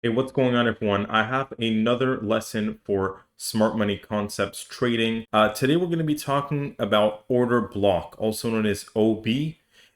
Hey, what's going on, everyone? I have another lesson for smart money concepts trading. Today, we're going to be talking about order block, also known as OB.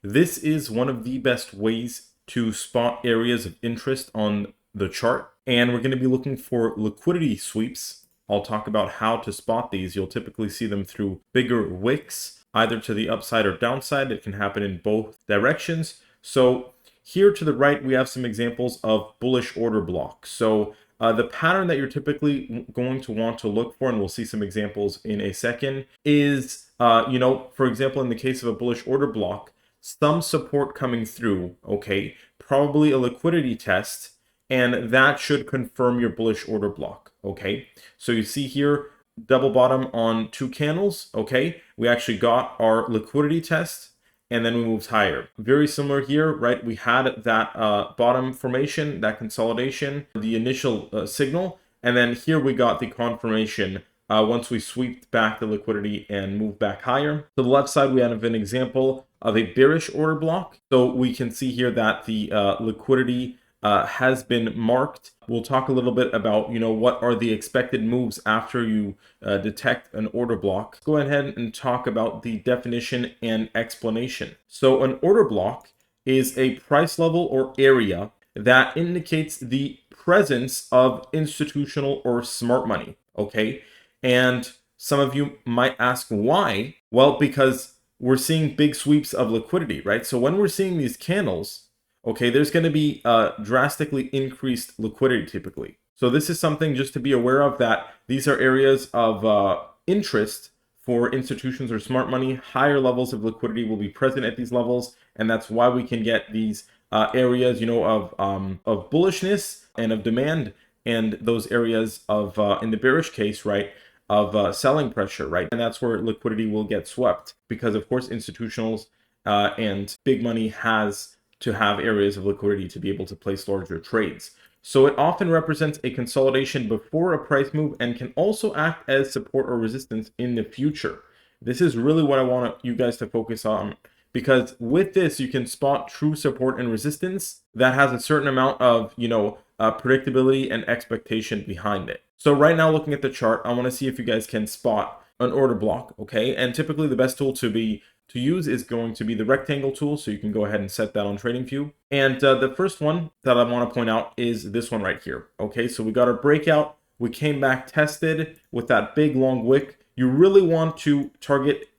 This is one of the best ways to spot areas of interest on the chart. And we're going to be looking for liquidity sweeps. I'll talk about how to spot these. You'll typically see them through bigger wicks, either to the upside or downside. It can happen in both directions. So here to the right, we have some examples of bullish order blocks. So the pattern that you're typically going to want to look for, and we'll see some examples in a second, is, for example, in the case of a bullish order block, some support coming through, okay, probably a liquidity test, and that should confirm your bullish order block, okay? So you see here, double bottom on 2 candles, okay? We actually got our liquidity test, and then we moved higher. Very similar here, right? We had that bottom formation, that consolidation, the initial signal, and then here we got the confirmation once we swept back the liquidity and moved back higher. To the left side, we have an example of a bearish order block. So we can see here that the liquidity has been marked. We'll talk a little bit about, what are the expected moves after you detect an order block. Go ahead and talk about the definition and explanation. So an order block is a price level or area that indicates the presence of institutional or smart money, okay? And some of you might ask why? Well, because we're seeing big sweeps of liquidity, right? So when we're seeing these candles, okay, there's going to be drastically increased liquidity typically. So this is something just to be aware of, that these are areas of interest for institutions or smart money. Higher levels of liquidity will be present at these levels, and that's why we can get these areas, of bullishness and of demand, and those areas of, in the bearish case, right, of selling pressure, right? And that's where liquidity will get swept, because of course institutionals and big money has to have areas of liquidity to be able to place larger trades. So it often represents a consolidation before a price move and can also act as support or resistance in the future. This is really what I want you guys to focus on, because with this, you can spot true support and resistance that has a certain amount of, predictability and expectation behind it. So right now, looking at the chart, I want to see if you guys can spot an order block, okay? And typically the best tool to use is going to be the rectangle tool, so you can go ahead and set that on TradingView. And the first one that I want to point out is this one right here. Okay, so we got our breakout, we came back, tested with that big long wick. You really want to target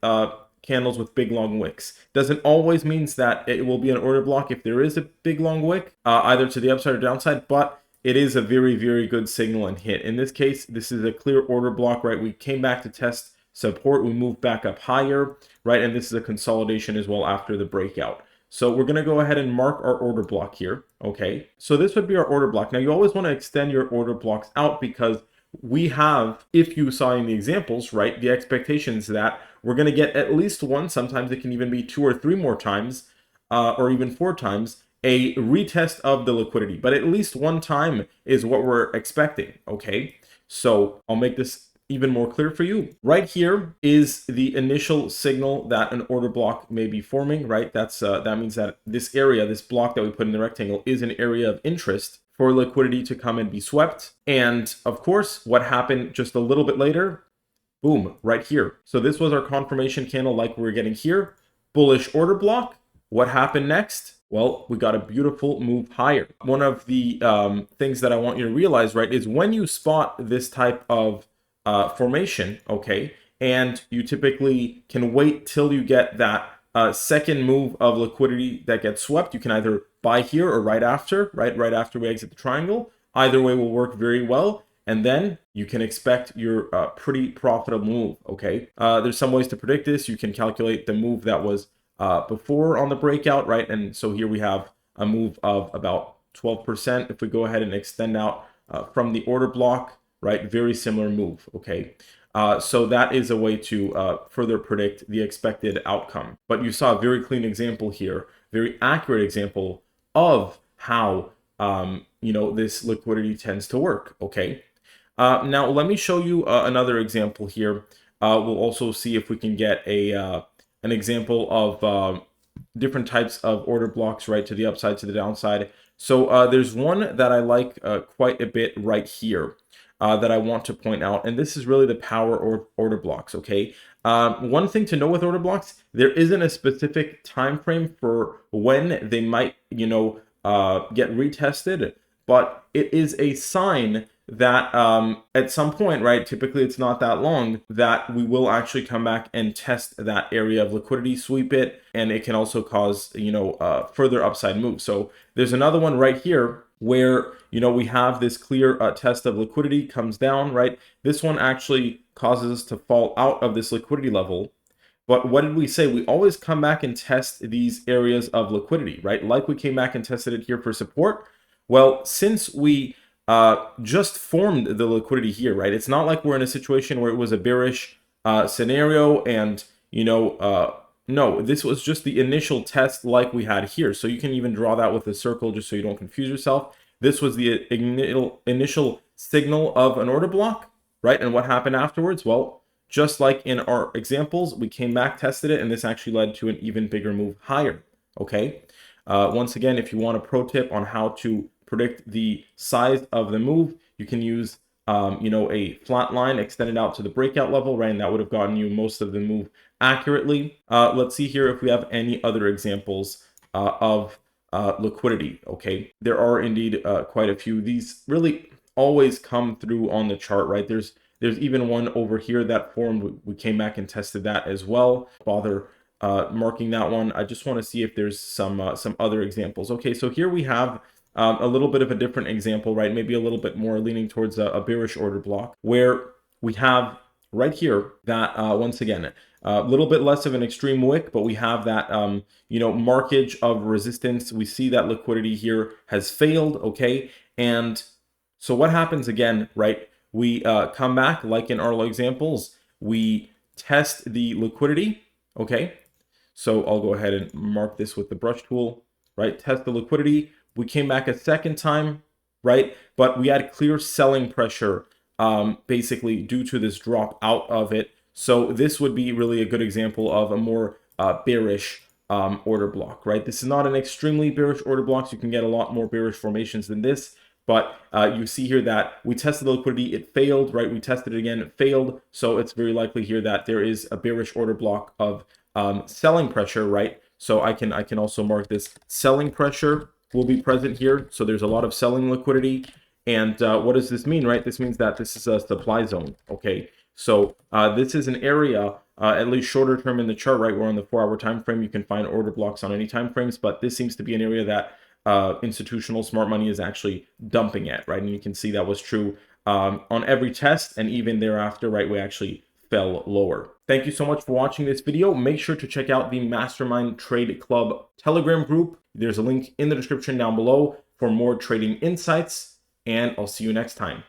candles with big long wicks. Doesn't always means that it will be an order block if there is a big long wick, either to the upside or downside, but it is a very, very good signal and hit. In this case, this is a clear order block, right? We came back to test support, we moved back up higher, right? And this is a consolidation as well after the breakout. So we're going to go ahead and mark our order block here, okay? So this would be our order block. Now you always want to extend your order blocks out, because we have, if you saw in the examples, right, the expectations that we're going to get at least one, sometimes it can even be 2 or 3 more times, or even 4 times, a retest of the liquidity. But at least one time is what we're expecting, okay? So I'll make this even more clear for you. Right here is the initial signal that an order block may be forming, right? That means that this area, this block that we put in the rectangle, is an area of interest for liquidity to come and be swept. And of course, what happened just a little bit later, boom, right here. So this was our confirmation candle like we're getting here. Bullish order block. What happened next? Well, we got a beautiful move higher. One of the things that I want you to realize, right, is when you spot this type of formation, okay, and you typically can wait till you get that second move of liquidity that gets swept. You can either buy here or right after, right after we exit the triangle. Either way will work very well, and then you can expect your pretty profitable move, okay? There's some ways to predict this. You can calculate the move that was before on the breakout, right? And so here we have a move of about 12%. If we go ahead and extend out from the order block, right, very similar move, okay? So that is a way to further predict the expected outcome. But you saw a very clean example here, very accurate example of how, this liquidity tends to work, okay? Now, let me show you another example here. We'll also see if we can get an example of different types of order blocks, right, to the upside, to the downside. So there's one that I like quite a bit right here that I want to point out, and this is really the power or order blocks. Okay, one thing to know with order blocks, there isn't a specific time frame for when they might, get retested, but it is a sign that at some point, right, typically it's not that long, that we will actually come back and test that area of liquidity, sweep it, and it can also cause, further upside moves. So there's another one right here where, we have this clear test of liquidity, comes down, right? This one actually causes us to fall out of this liquidity level. But what did we say? We always come back and test these areas of liquidity, right? Like we came back and tested it here for support. Well, since we just formed the liquidity here, right? It's not like we're in a situation where it was a bearish scenario and, no, this was just the initial test like we had here. So you can even draw that with a circle just so you don't confuse yourself. This was the initial signal of an order block, right? And what happened afterwards? Well, just like in our examples, we came back, tested it, and this actually led to an even bigger move higher, okay? Once again, if you want a pro tip on how to predict the size of the move, you can use, a flat line extended out to the breakout level, right? And that would have gotten you most of the move accurately. Let's see here if we have any other examples of liquidity, okay? There are indeed quite a few. These really always come through on the chart, right? There's even one over here that formed. We came back and tested that as well. Bother marking that one. I just want to see if there's some other examples. Okay, so here we have a little bit of a different example, right? Maybe a little bit more leaning towards a bearish order block, where we have right here that once again a little bit less of an extreme wick, but we have that markage of resistance. We see that liquidity here has failed, okay? And so what happens again, right? We come back, like in our examples, we test the liquidity, okay? So I'll go ahead and mark this with the brush tool, right? Test the liquidity. We came back a second time, right? But we had clear selling pressure, basically due to this drop out of it. So this would be really a good example of a more bearish order block, right? This is not an extremely bearish order block, so you can get a lot more bearish formations than this. But you see here that we tested the liquidity, it failed, right? We tested it again, it failed. So it's very likely here that there is a bearish order block of selling pressure, right? So I can also mark this selling pressure will be present here. So there's a lot of selling liquidity. And what does this mean, right? This means that this is a supply zone, okay? So this is an area, at least shorter term in the chart, right? We're on the 4-hour time frame. You can find order blocks on any time frames, but this seems to be an area that institutional smart money is actually dumping at, right? And you can see that was true on every test, and even thereafter, right, we actually fell lower. Thank you so much for watching this video. Make sure to check out the Mastermind Trade Club Telegram group. There's a link in the description down below for more trading insights, and I'll see you next time.